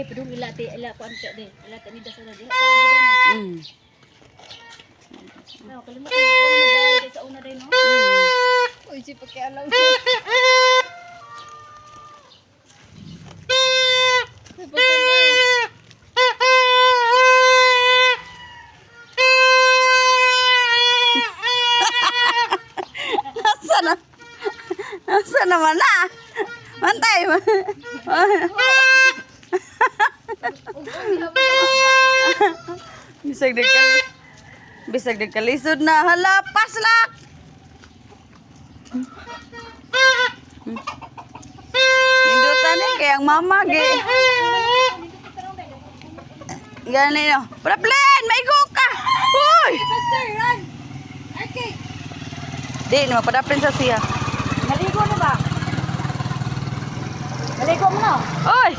pedung ilati ila ko ante de. Ilati ni dasana de. Ta di na. No, kalimutan ko na dai sa una dai no. Uy, si pakialam. Asa naman na? Mantay. Bisag nagkalisod na. Hala, paslak! Nindutan eh, kaya ang mama, gani no. Praplen, may ka! Uy! Di, mapadapin sa siya. Naligo na ba? Naligo mo na. Oy!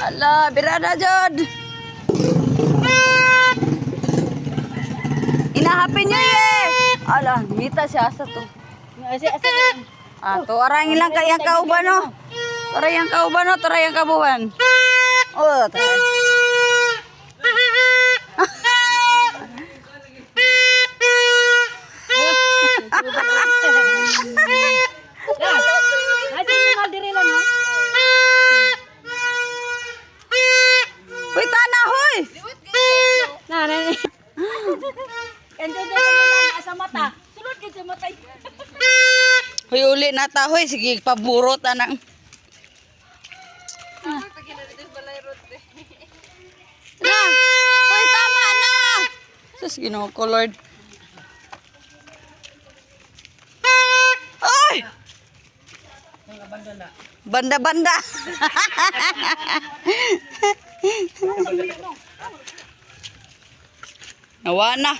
Ala, birada jod. Inahapin niyo eh. Ala, ngita siya asa to. Asa. To arang ilang kayang kauban no. Tarayang kauban no, tarayang kabuhan. Oh, taray. Hoy, tanah, hoy! Nanay. Sa mata. Sulod ka sa mata. Hoy, uli na ta, hoy. Sige, paburot, anang. Na! Hoy, tama na! Sus, Ginoo ko, Lord. Oy! Banda-banda. Nawa na.